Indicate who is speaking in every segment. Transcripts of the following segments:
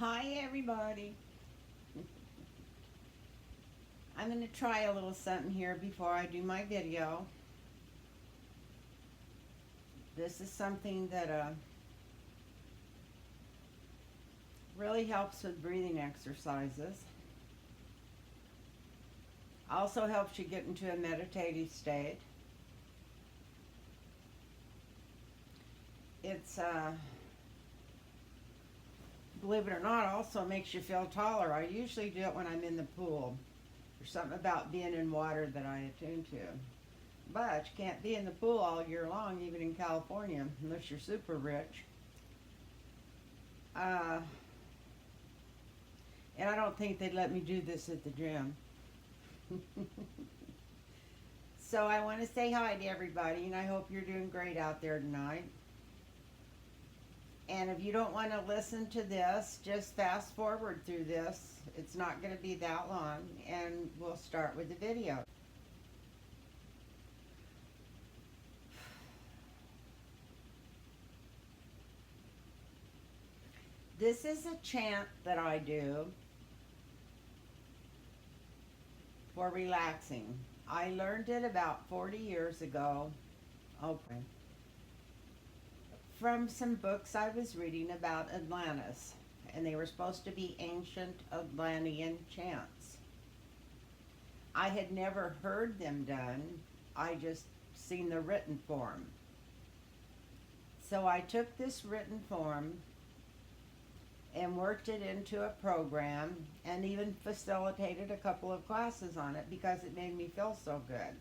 Speaker 1: Hi everybody. I'm going to try a little something here before I do my video. This is something that really helps with breathing exercises. Also helps you get into a meditative state. It's, believe it or not, also makes you feel taller. I usually do it when I'm in the pool. There's something about being in water that I attune to. But you can't be in the pool all year long, even in California, unless you're super rich. And I don't think they'd let me do this at the gym. So I want to say hi to everybody, and I hope you're doing great out there tonight. And if you don't want to listen to this, just fast forward through this. It's not going to be that long, and we'll start with the video. This is a chant that I do for relaxing. I learned it about 40 years ago. Okay. From some books I was reading about Atlantis, and they were supposed to be ancient Atlantean chants. I had never heard them done, I just seen the written form. So I took this written form and worked it into a program and even facilitated a couple of classes on it because it made me feel so good.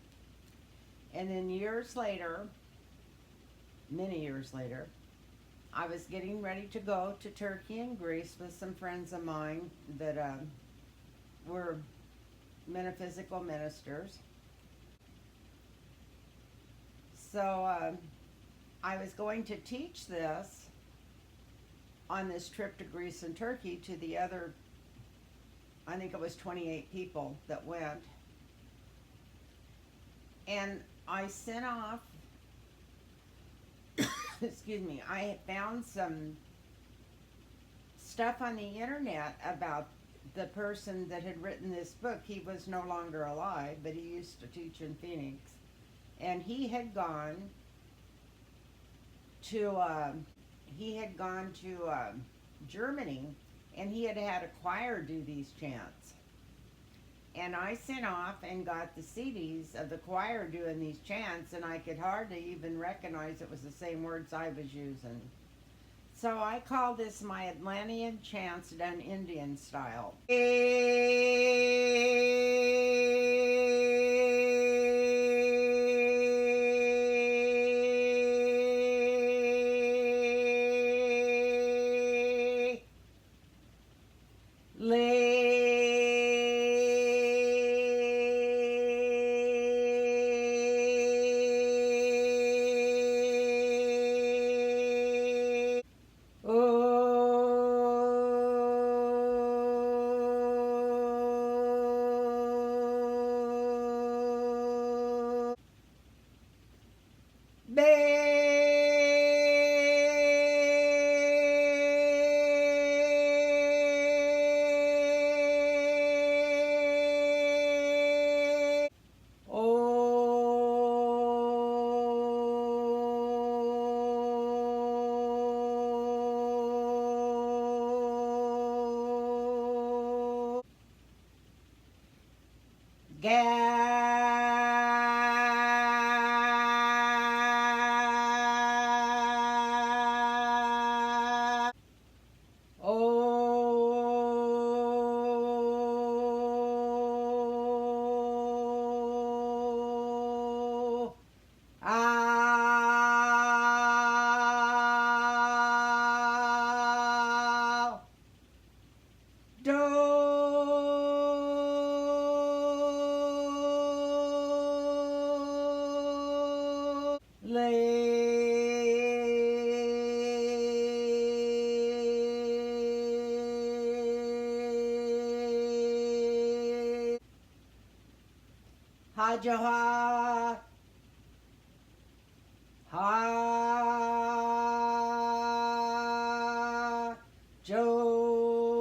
Speaker 1: And then years later, many years later, I was getting ready to go to Turkey and Greece with some friends of mine that were metaphysical ministers. So I was going to teach this on this trip to Greece and Turkey to the other, I think it was 28 people that went. And I sent off, excuse me, I found some stuff on the internet about the person that had written this book. He was no longer alive, but he used to teach in Phoenix. And he had gone to Germany, and he had had a choir do these chants. And I sent off and got the CDs of the choir doing these chants, and I could hardly even recognize it was the same words I was using. So I call this my Atlantean chants done Indian style. Hajaha, ha, jo.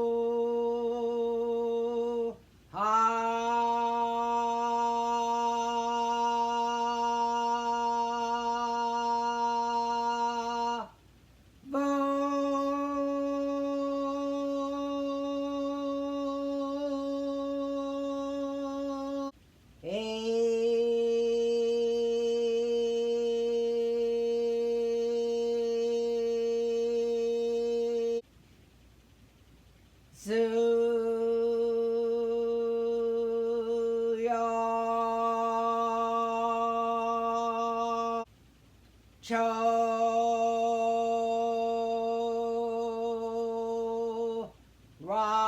Speaker 1: Cho Ra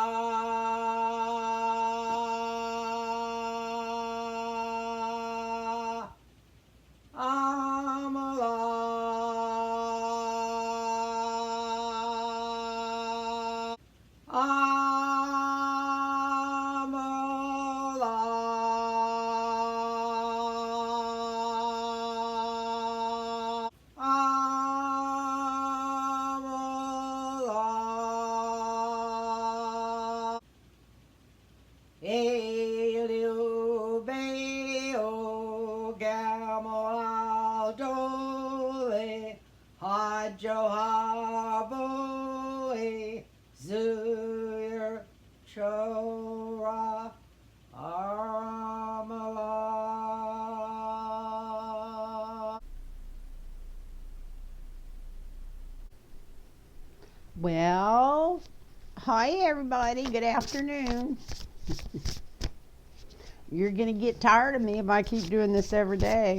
Speaker 1: Amala Amala Amala Eliu Beo Gamal Dole Hajo Havoe Zur Chora Armala. Well, hi everybody. Good afternoon. You're going to get tired of me if I keep doing this every day.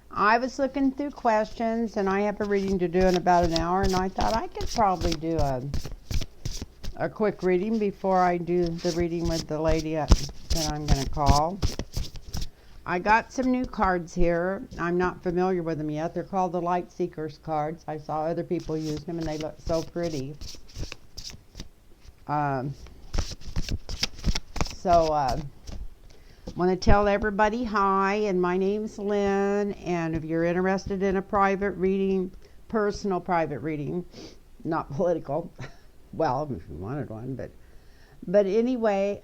Speaker 1: I was looking through questions, and I have a reading to do in about an hour, and I thought I could probably do a quick reading before I do the reading with the lady that I'm going to call. I got some new cards here. I'm not familiar with them yet. They're called the Light Seekers cards. I saw other people use them, and they look so pretty. I want to tell everybody hi, and my name's Lynn, and if you're interested in a private reading, personal private reading, not political, well, if you wanted one, but anyway,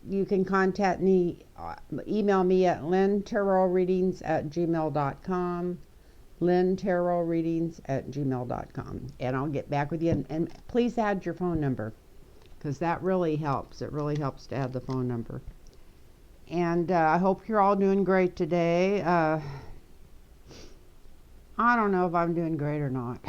Speaker 1: you can contact me, email me at lynntarotreadings@gmail.com, lynntarotreadings@gmail.com, and I'll get back with you, and please add your phone number, because that really helps. It really helps to add the phone number. And I hope you're all doing great today. I don't know if I'm doing great or not.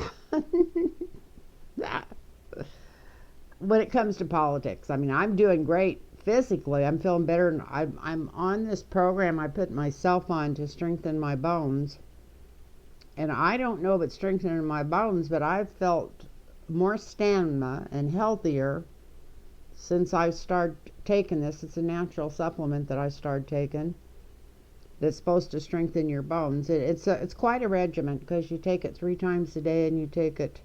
Speaker 1: When it comes to politics, I mean, I'm doing great physically. I'm feeling better. I'm on this program I put myself on to strengthen my bones. And I don't know if it's strengthening my bones, but I've felt more stamina and healthier since I started taking this. It's a natural supplement that I started taking that's supposed to strengthen your bones. It's quite a regimen, because you take it 3 times a day, and you take it,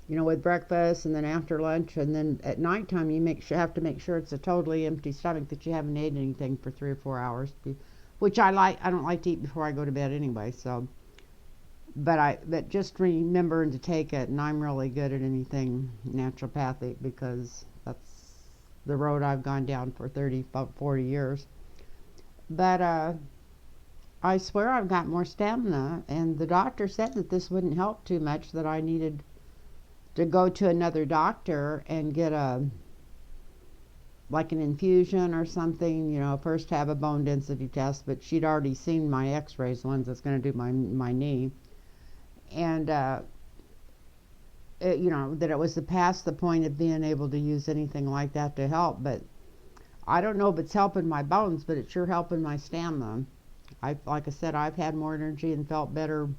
Speaker 1: with breakfast, and then after lunch, and then at nighttime you have to make sure it's a totally empty stomach, that you haven't ate anything for 3 or 4 hours, which I don't like to eat before I go to bed anyway. So, but just remembering to take it, and I'm really good at anything naturopathic, because that's the road I've gone down for 40 years. But I swear I've got more stamina, and the doctor said that this wouldn't help too much, that I needed to go to another doctor and get like an infusion or something, first have a bone density test, but she'd already seen my x-rays, the ones that's going to do my knee, and that it was past the point of being able to use anything like that to help. But I don't know if it's helping my bones, but it's sure helping my stamina. Like I said, I've had more energy and felt better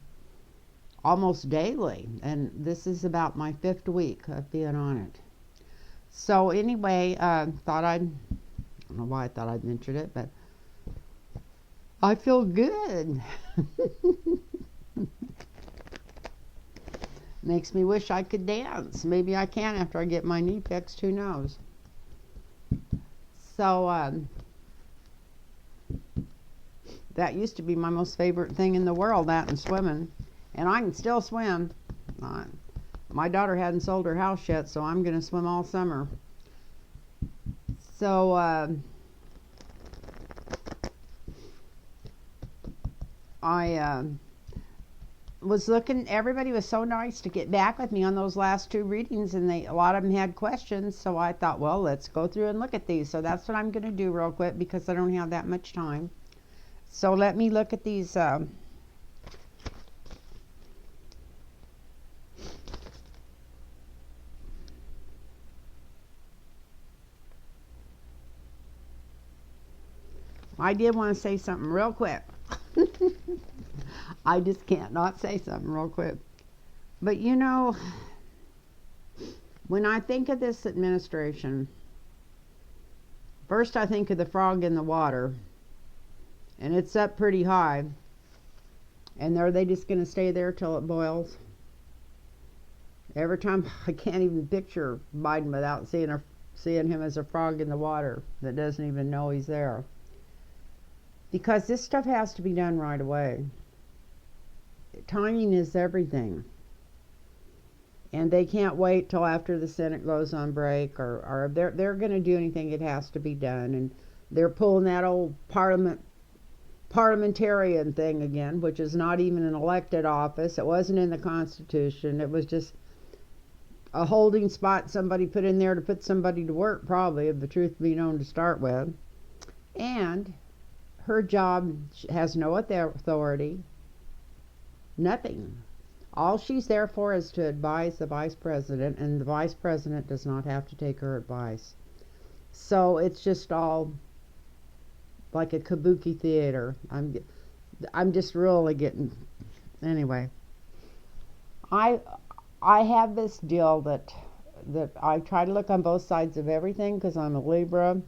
Speaker 1: almost daily, and this is about my 5th week of being on it. So anyway, I don't know why I thought I'd mention it, but I feel good. Makes me wish I could dance. Maybe I can after I get my knee fixed, who knows. So that used to be my most favorite thing in the world, that and swimming. And I can still swim. My daughter hadn't sold her house yet, so I'm going to swim all summer. So I was looking. Everybody was so nice to get back with me on those last 2 readings, and a lot of them had questions. So I thought, well, let's go through and look at these. So that's what I'm going to do real quick, because I don't have that much time. So let me look at these. I did want to say something real quick.
Speaker 2: I just can't not say something real quick. But you know, when I think of this administration, first I think of the frog in the water, and it's up pretty high. And are they just going to stay there till it boils? Every time I can't even picture Biden without seeing him as a frog in the water that doesn't even know he's there. Because this stuff has to be done right away. Timing is everything. And they can't wait till after the Senate goes on break, or if they're going to do anything, it has to be done. And they're pulling that old parliamentarian thing again, which is not even an elected office. It wasn't in the Constitution. It was just a holding spot somebody put in there to put somebody to work, probably, if the truth be known to start with. And her job has no authority, nothing. All she's there for is to advise the vice president, and the vice president does not have to take her advice. So it's just all like a kabuki theater. I'm just really getting, anyway. I have this deal that I try to look on both sides of everything, because I'm a Libra,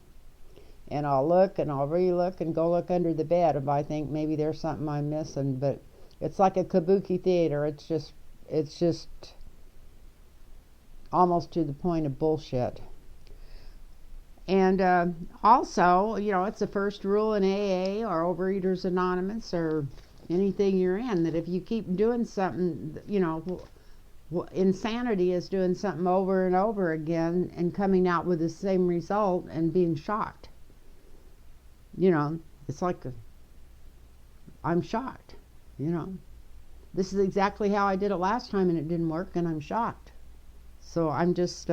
Speaker 2: and I'll look and I'll re-look and go look under the bed if I think maybe there's something I'm missing. But it's like a kabuki theater. It's just almost to the point of bullshit. And also, you know, it's the first rule in AA or Overeaters Anonymous or anything you're in, that if you keep doing something, you know, insanity is doing something over and over again and coming out with the same result and being shocked. You know, it's like I'm shocked, you know. This is exactly how I did it last time and it didn't work, and I'm shocked. So I'm just,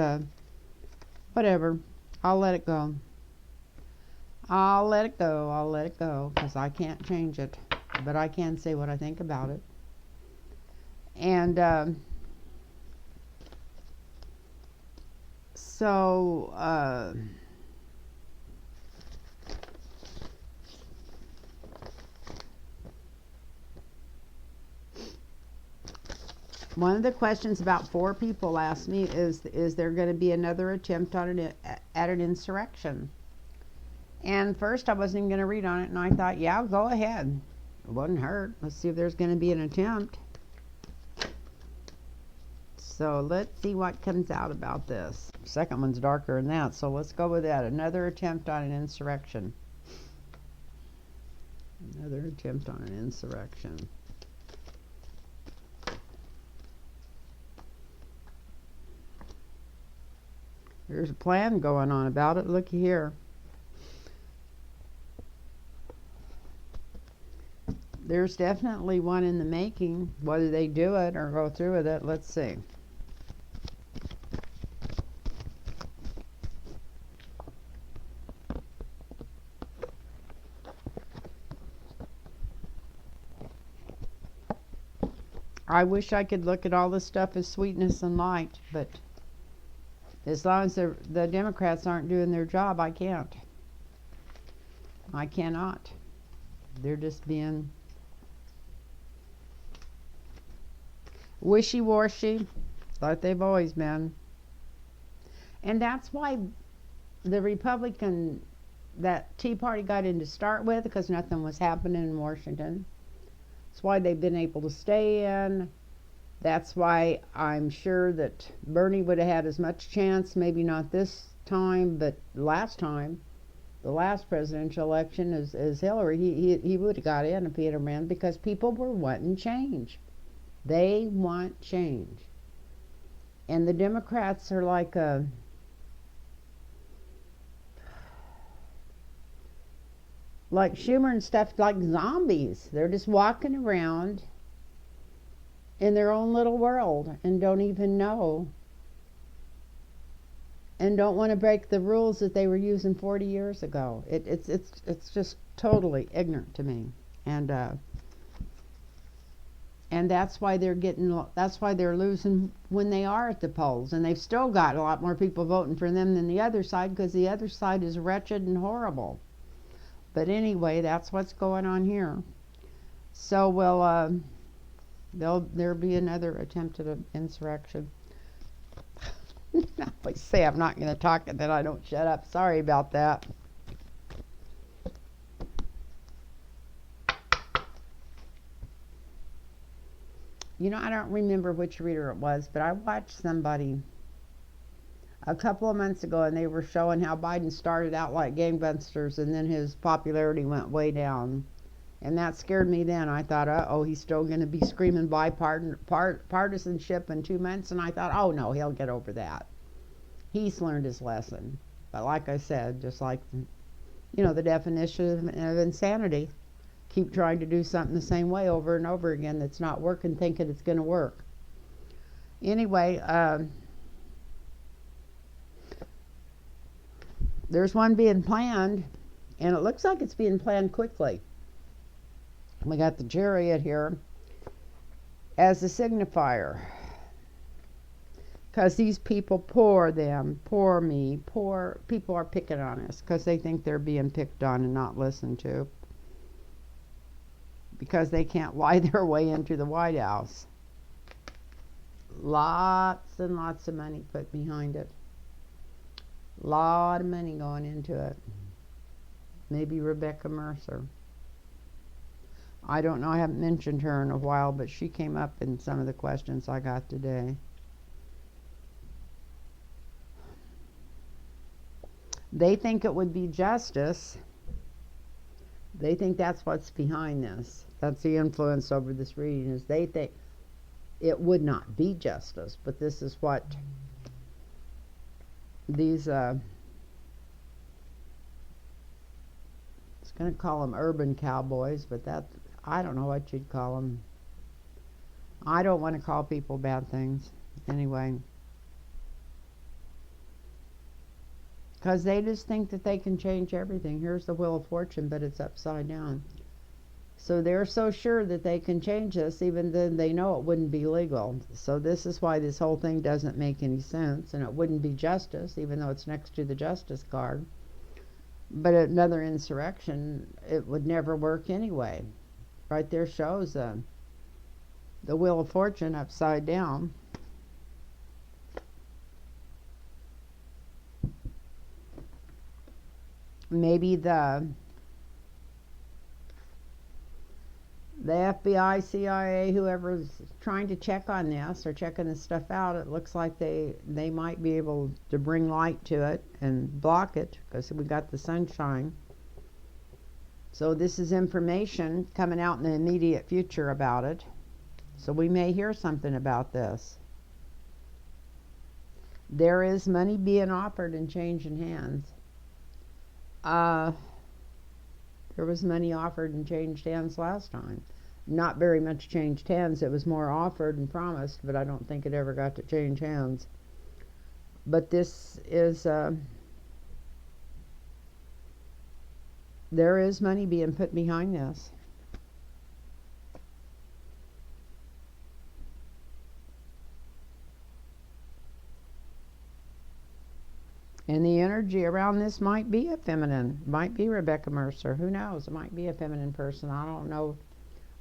Speaker 2: whatever. I'll let it go. I'll let it go, because I can't change it. But I can say what I think about it. And, so, one of the questions about 4 people asked me is there going to be another attempt at an insurrection? And first I wasn't even going to read on it, and I thought, yeah, go ahead. It wouldn't hurt. Let's see if there's going to be an attempt. So let's see what comes out about this. Second one's darker than that, so let's go with that. Another attempt on an insurrection. Another attempt on an insurrection. There's a plan going on about it. Looky here. There's definitely one in the making. Whether they do it or go through with it, let's see. I wish I could look at all this stuff as sweetness and light, but as long as the Democrats aren't doing their job, I can't. I cannot. They're just being wishy-washy, like they've always been. And that's why the Republican, that Tea Party got in to start with, because nothing was happening in Washington. That's why they've been able to stay in. That's why I'm sure that Bernie would have had as much chance, maybe not this time, but last time, the last presidential election, as Hillary. He would have got in if he had ran, because people were wanting change. They want change. And the Democrats are like Schumer and stuff, like zombies. They're just walking around in their own little world and don't even know, and don't want to break the rules that they were using 40 years ago. It's just totally ignorant to me. And that's why they're losing when they are at the polls. And they've still got a lot more people voting for them than the other side, because the other side is wretched and horrible. But anyway, that's what's going on here. So we'll There'll be another attempt at an insurrection. I say I'm not going to talk and then I don't shut up. Sorry about that. You know, I don't remember which reader it was, but I watched somebody a couple of months ago and they were showing how Biden started out like gangbusters and then his popularity went way down. And that scared me then. I thought, oh, he's still going to be screaming bipartisanship in 2 months. And I thought, oh, no, he'll get over that. He's learned his lesson. But like I said, just like, the definition of insanity. Keep trying to do something the same way over and over again that's not working, thinking it's going to work. Anyway, there's one being planned, and it looks like it's being planned quickly. We got the chariot here as a signifier. Because these people, poor them, poor me, poor people are picking on us because they think they're being picked on and not listened to. Because they can't lie their way into the White House. Lots and lots of money put behind it. Lot of money going into it. Maybe Rebecca Mercer. I don't know, I haven't mentioned her in a while, but she came up in some of the questions I got today. They think it would be justice. They think that's what's behind this. That's the influence over this reading, is they think it would not be justice, but this is what these, I was going to call them urban cowboys, but I don't know what you'd call them. I don't want to call people bad things. Anyway. Because they just think that they can change everything. Here's the Wheel of Fortune, but it's upside down. So they're so sure that they can change this, even then they know it wouldn't be legal. So this is why this whole thing doesn't make any sense, and it wouldn't be justice, even though it's next to the justice card. But another insurrection, it would never work anyway. Right there shows the Wheel of Fortune upside down. Maybe the FBI, CIA, whoever's trying to check on this or checking this stuff out, it looks like they might be able to bring light to it and block it because we got the sunshine. So this is information coming out in the immediate future about it. So we may hear something about this. There is money being offered and changing hands. There was money offered and changed hands last time. Not very much changed hands. It was more offered and promised, but I don't think it ever got to change hands. But this is, there is money being put behind this. And the energy around this might be a feminine. Might be Rebecca Mercer. Who knows? It might be a feminine person. I don't know.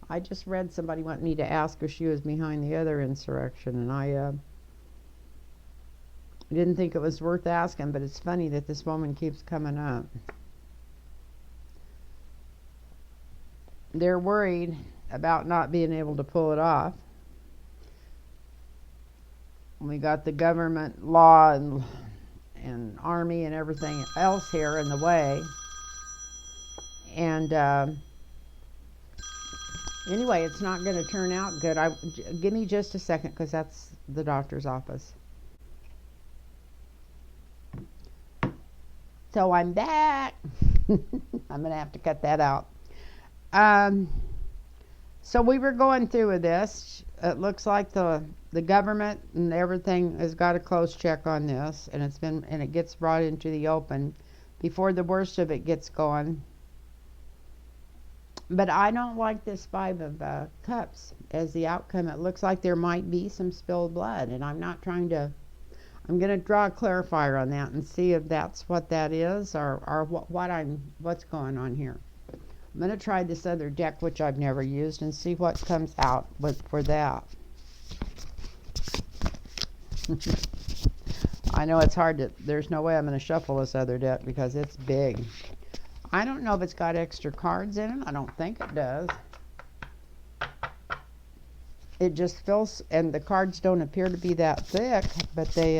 Speaker 2: I just read somebody wanted me to ask if she was behind the other insurrection. And I didn't think it was worth asking. But it's funny that this woman keeps coming up. They're worried about not being able to pull it off. We got the government law and army and everything else here in the way. And anyway, it's not going to turn out good. Give me just a second because that's the doctor's office. So I'm back. I'm going to have to cut that out. So we were going through with this. It looks like the government and everything has got a close check on this, and it gets brought into the open before the worst of it gets going. But I don't like this Five of Cups as the outcome. It looks like there might be some spilled blood, and I'm going to draw a clarifier on that and see if that's what that is or what's going on here. I'm going to try this other deck, which I've never used, and see what comes out for that. I know it's hard to, there's no way I'm going to shuffle this other deck because it's big. I don't know if it's got extra cards in it. I don't think it does. It just feels, and the cards don't appear to be that thick, but they,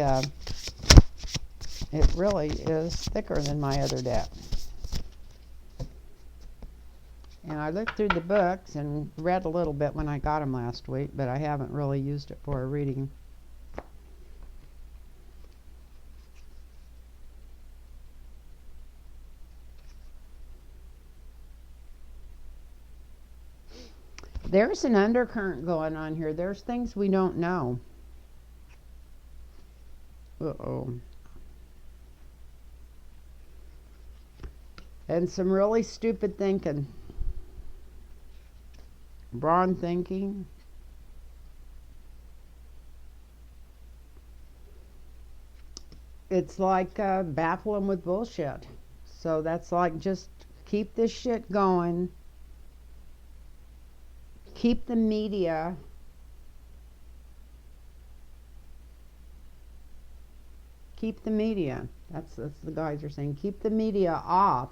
Speaker 2: it really is thicker than my other deck. And I looked through the books and read a little bit when I got them last week, but I haven't really used it for a reading. There's an undercurrent going on here. There's things we don't know. Uh-oh. And some really stupid thinking. Brawn thinking. It's like baffle them with bullshit. So that's like, just keep this shit going. Keep the media that's the guys are saying, keep the media off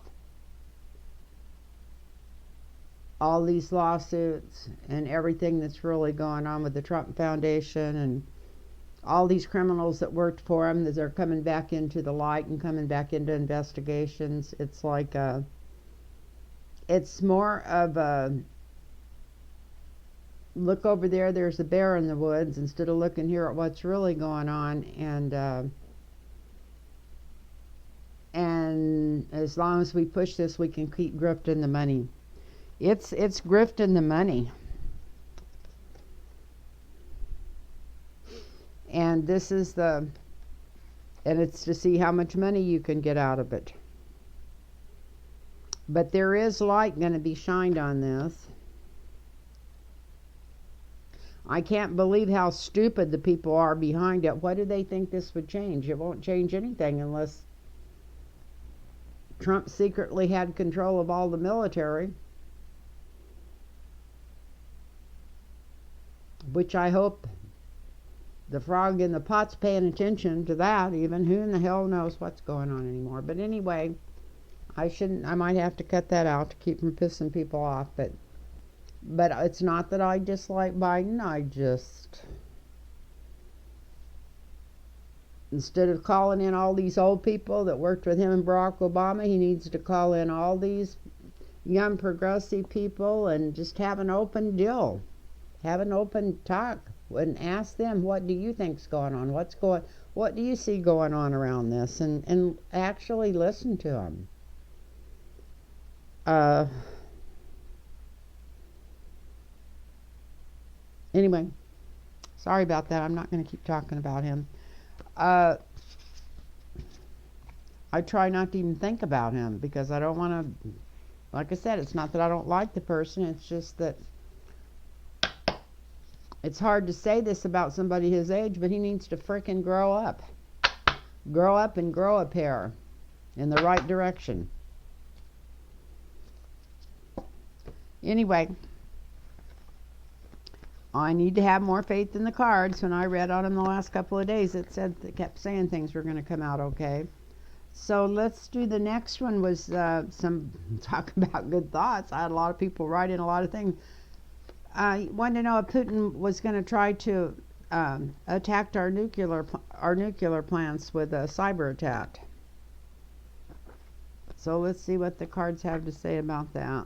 Speaker 2: all these lawsuits and everything that's really going on with the Trump Foundation and all these criminals that worked for him that are coming back into the light and coming back into investigations. It's like it's more of a look over there, there's a bear in the woods, instead of looking here at what's really going on. And as long as we push this, we can keep grifting the money. It's grifting the money. And this is and it's to see how much money you can get out of it. But there is light going to be shined on this. I can't believe how stupid the people are behind it. What do they think this would change? It won't change anything unless Trump secretly had control of all the military. Which I hope the frog in the pot's paying attention to that. Even who in the hell knows what's going on anymore. But anyway, I might have to cut that out to keep from pissing people off. But it's not that I dislike Biden. I just, instead of calling in all these old people that worked with him and Barack Obama, he needs to call in all these young progressive people and just have an open deal. Have an open talk and ask them, what do you think's going on? What do you see going on around this? And actually listen to them. Anyway, sorry about that. I'm not going to keep talking about him. I try not to even think about him because I don't want to, like I said, it's not that I don't like the person. It's just that it's hard to say this about somebody his age, but he needs to frickin' grow up. Grow up and grow a pair in the right direction. Anyway, I need to have more faith in the cards. When I read on them the last couple of days, it kept saying things were going to come out okay. So let's do the next one. Was some talk about good thoughts. I had a lot of people write in a lot of things. I wanted to know if Putin was going to try to attack our nuclear plants with a cyber attack. So let's see what the cards have to say about that.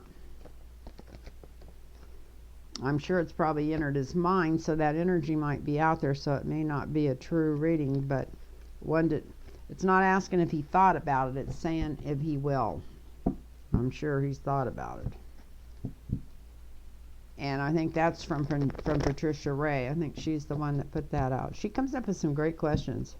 Speaker 2: I'm sure it's probably entered his mind, so that energy might be out there, so it may not be a true reading, but it's not asking if he thought about it, it's saying if he will. I'm sure he's thought about it. And I think that's from Patricia Ray. I think she's the one that put that out. She comes up with some great questions.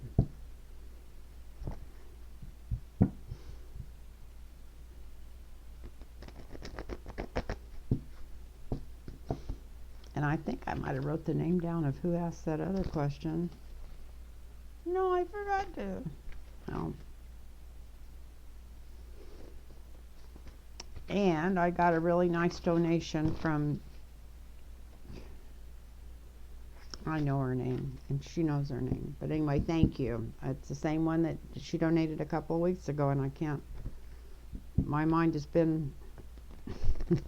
Speaker 2: And I think I might have wrote the name down of who asked that other question. No, I forgot to. Oh. And I got a really nice donation from, I know her name, and she knows her name. But anyway, thank you. It's the same one that she donated a couple of weeks ago, and I can't, my mind has been, it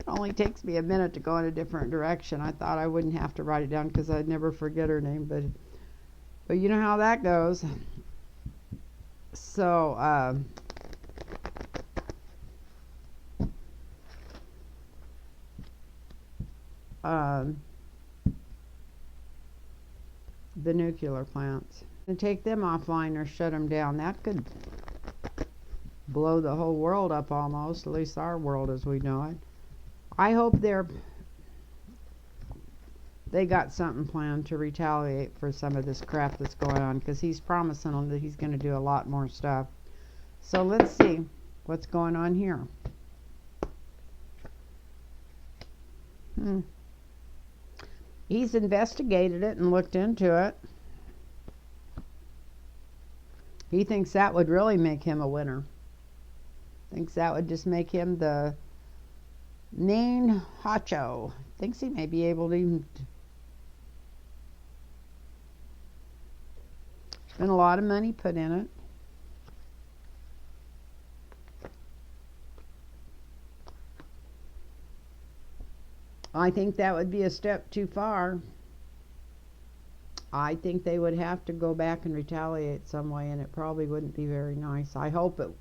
Speaker 2: only takes me a minute to go in a different direction. I thought I wouldn't have to write it down because I'd never forget her name, but you know how that goes. So, the nuclear plants, and take them offline or shut them down. That could blow the whole world up almost, at least our world as we know it. I hope they got something planned to retaliate for some of this crap that's going on, because he's promising them that he's going to do a lot more stuff. So let's see what's going on here. He's investigated it and looked into it. He thinks that would really make him a winner. Thinks that would just make him the main honcho. Thinks he may be able to even spend a lot of money put in it. I think that would be a step too far. I think they would have to go back and retaliate some way, and it probably wouldn't be very nice. I hope it,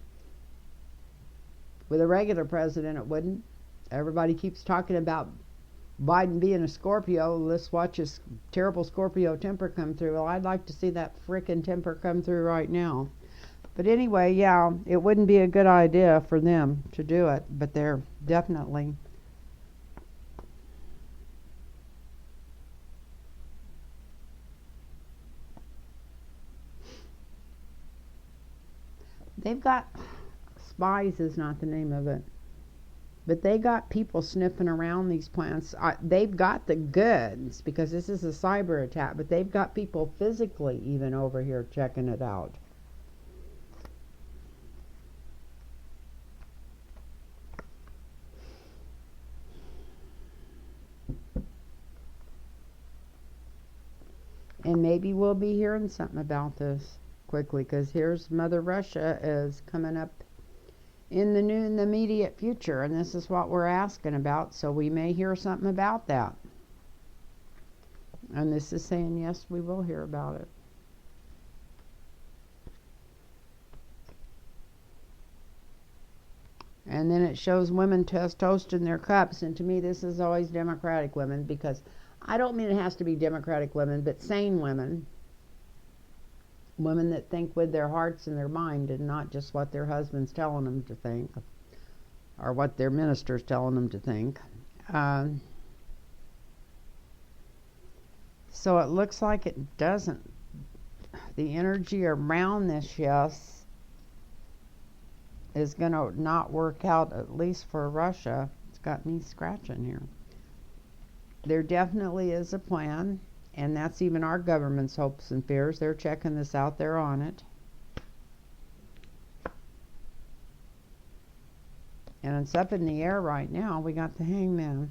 Speaker 2: with a regular president, it wouldn't. Everybody keeps talking about Biden being a Scorpio. Let's watch his terrible Scorpio temper come through. Well, I'd like to see that frickin' temper come through right now. But anyway, yeah, it wouldn't be a good idea for them to do it, but they're definitely... They've got, spies is not the name of it, but they got people sniffing around these plants. They've got the goods, because this is a cyber attack, but they've got people physically even over here checking it out. And maybe we'll be hearing something about this quickly, because here's Mother Russia is coming up in the immediate future, and this is what we're asking about, so we may hear something about that. And this is saying, yes, we will hear about it. And then it shows women toasting their cups, and to me this is always Democratic women, because I don't mean it has to be Democratic women, but sane women. Women that think with their hearts and their mind, and not just what their husband's telling them to think, or what their minister's telling them to think. So it looks like it doesn't. The energy around this, yes, is going to not work out, at least for Russia. It's got me scratching here. There definitely is a plan. And that's even our government's hopes and fears. They're checking this out. They're on it. And it's up in the air right now. We got the hangman.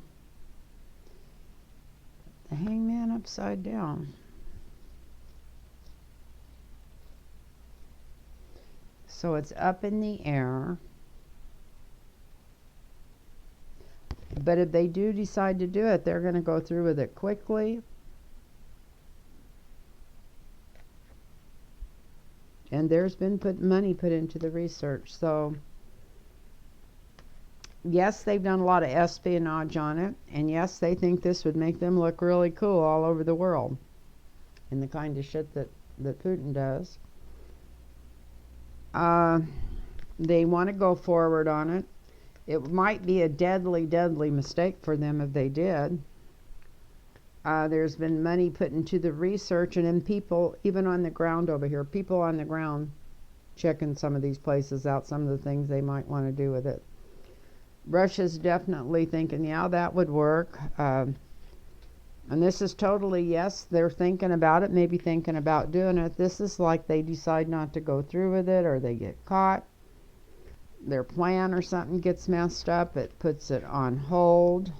Speaker 2: The hangman upside down. So it's up in the air. But if they do decide to do it, they're going to go through with it quickly. And there's been money put into the research. So, yes, they've done a lot of espionage on it. And yes, they think this would make them look really cool all over the world. And the kind of shit that Putin does. They want to go forward on it. It might be a deadly, deadly mistake for them if they did. There's been money put into the research, and then people, even on the ground over here, people on the ground checking some of these places out, some of the things they might want to do with it. Russia's definitely thinking, yeah, that would work. And this is totally, yes, they're thinking about it, maybe thinking about doing it. This is like they decide not to go through with it, or they get caught. their plan or something gets messed up, it puts it on hold.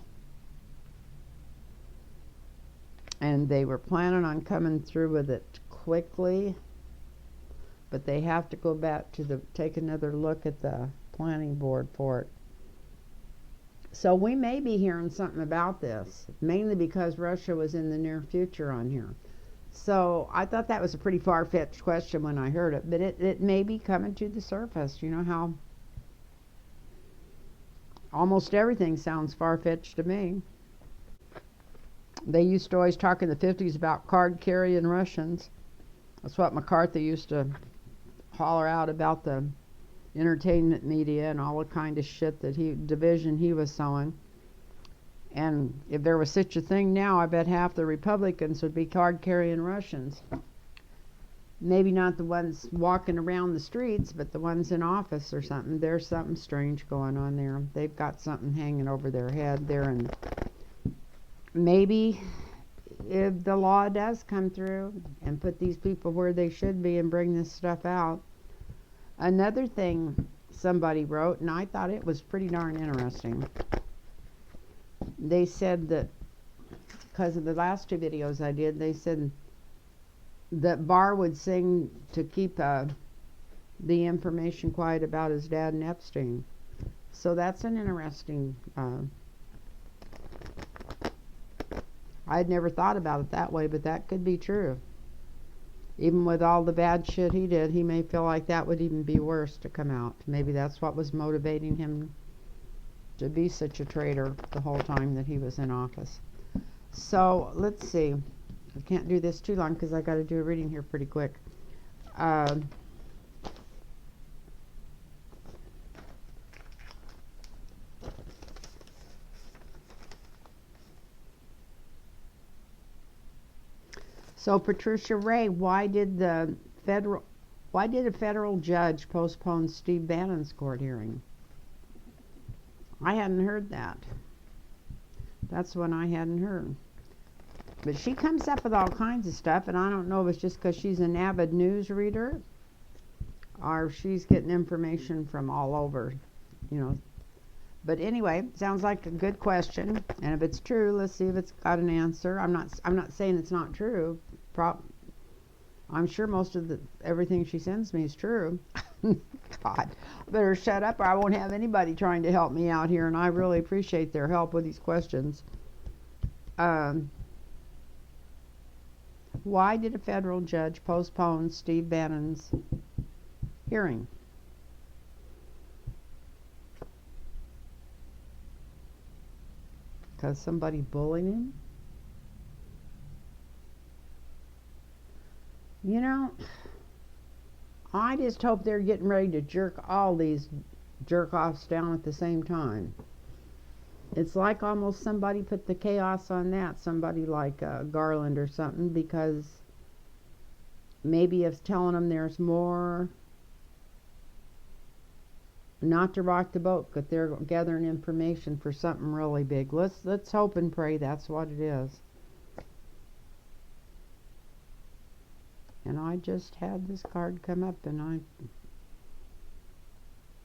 Speaker 2: And they were planning on coming through with it quickly, but they have to go back to take another look at the planning board for it. So we may be hearing something about this, mainly because Russia was in the near future on here. So I thought that was a pretty far-fetched question when I heard it, but it may be coming to the surface. You know how almost everything sounds far-fetched to me. They used to always talk in the 50s about card-carrying Russians. That's what McCarthy used to holler out about the entertainment media and all the kind of shit that division he was sowing. And if there was such a thing now, I bet half the Republicans would be card-carrying Russians. Maybe not the ones walking around the streets, but the ones in office or something. There's something strange going on there. They've got something hanging over their head there. And maybe if the law does come through and put these people where they should be and bring this stuff out. Another thing somebody wrote, and I thought it was pretty darn interesting. They said that, because of the last two videos I did, they said that Barr would sing to keep the information quiet about his dad and Epstein. So that's an interesting, I'd never thought about it that way, but that could be true. Even with all the bad shit he did, he may feel like that would even be worse to come out. Maybe that's what was motivating him to be such a traitor the whole time that he was in office. So, let's see. I can't do this too long because I got to do a reading here pretty quick. So Patricia Ray, why did a federal judge postpone Steve Bannon's court hearing? I hadn't heard that. That's one I hadn't heard. But she comes up with all kinds of stuff, and I don't know if it's just because she's an avid news reader or if she's getting information from all over, you know. But anyway, sounds like a good question, and if it's true, let's see if it's got an answer. I'm not saying it's not true. I'm sure most of everything she sends me is true. God, I better shut up or I won't have anybody trying to help me out here, and I really appreciate their help with these questions. Why did a federal judge postpone Steve Bannon's hearing? Because somebody bullied him? You know, I just hope they're getting ready to jerk all these jerk-offs down at the same time. It's like almost somebody put the chaos on that, somebody like Garland or something, because maybe it's telling them there's more, not to rock the boat, but they're gathering information for something really big. Let's hope and pray that's what it is. And I just had this card come up, and I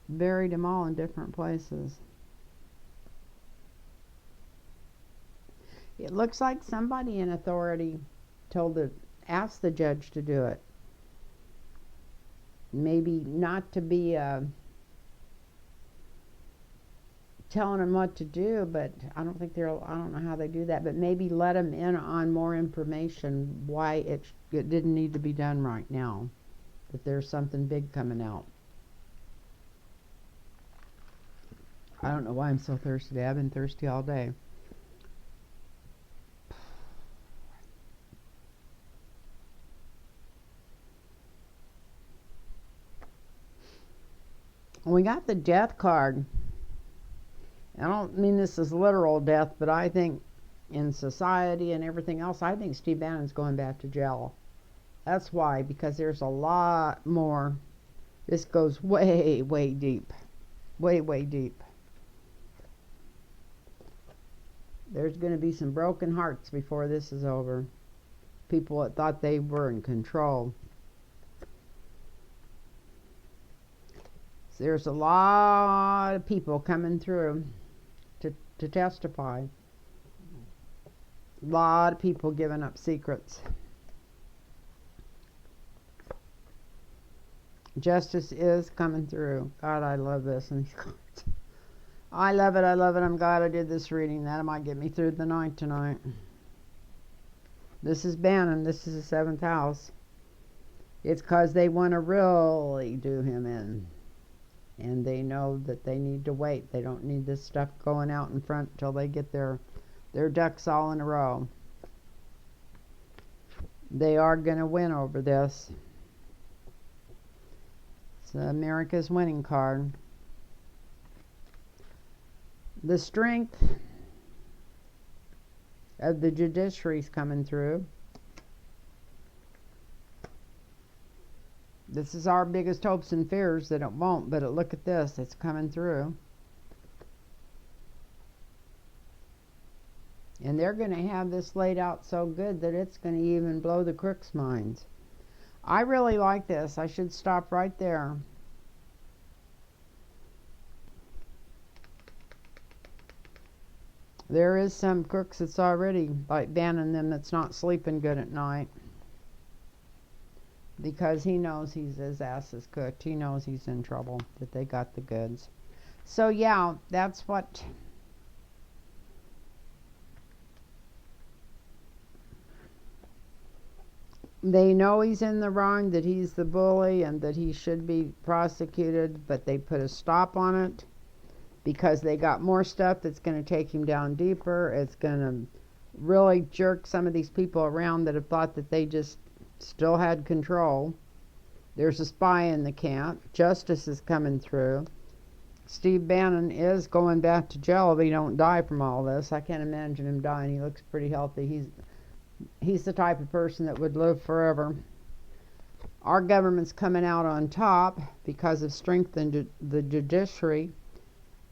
Speaker 2: buried them all in different places. It looks like somebody in authority asked the judge to do it. Maybe not to be telling them what to do, but I don't know how they do that, but maybe let them in on more information why it didn't need to be done right now, that there's something big coming out. I don't know why I'm so thirsty. I've been thirsty all day. We got the death card. I don't mean this as literal death, but I think in society and everything else, I think Steve Bannon's going back to jail. That's why, because there's a lot more. This goes way, way deep. Way, way deep. There's going to be some broken hearts before this is over. People that thought they were in control. There's a lot of people coming through to testify. A lot of people giving up secrets. Justice is coming through. God, I love this. And I love it. I love it. I'm glad I did this reading. That might get me through the night tonight. This is Bannon. This is the 7th house. It's because they want to really do him in. And they know that they need to wait. They don't need this stuff going out in front till they get their ducks all in a row. They are going to win over this. It's America's winning card. The strength of the judiciary is coming through. This is our biggest hopes and fears that it won't, but look at this, it's coming through. And they're going to have this laid out so good that it's going to even blow the crooks' minds. I really like this. I should stop right there. There is some crooks that's already, like Bannon them, that's not sleeping good at night. Because he knows his ass is cooked. He knows he's in trouble, that they got the goods. So yeah, that's what... They know he's in the wrong, that he's the bully, and that he should be prosecuted, but they put a stop on it because they got more stuff that's going to take him down deeper. It's going to really jerk some of these people around that have thought that they just still had control. There's a spy in the camp. Justice is coming through. Steve Bannon is going back to jail if he don't die from all this. I can't imagine him dying. He looks pretty healthy. He's the type of person that would live forever. Our government's coming out on top because of strength in the judiciary.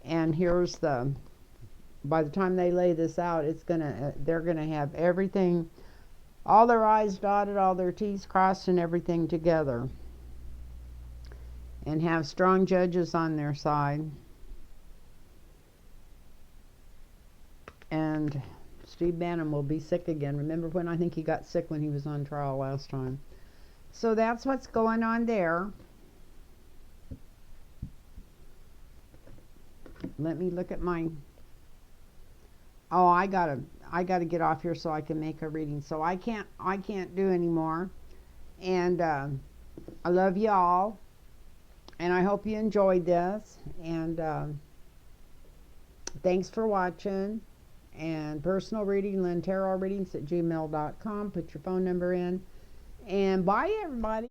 Speaker 2: And here's by the time they lay this out, they're gonna have everything, all their I's dotted, all their T's crossed, and everything together. And have strong judges on their side. And Steve Bannon will be sick again. Remember when I think he got sick when he was on trial last time. So that's what's going on there. Let me look at my... Oh, I gotta get off here so I can make a reading. So I can't do anymore. And I love y'all. And I hope you enjoyed this. And thanks for watching. And personal reading, tarotreadings@gmail.com. Put your phone number in. And bye, everybody.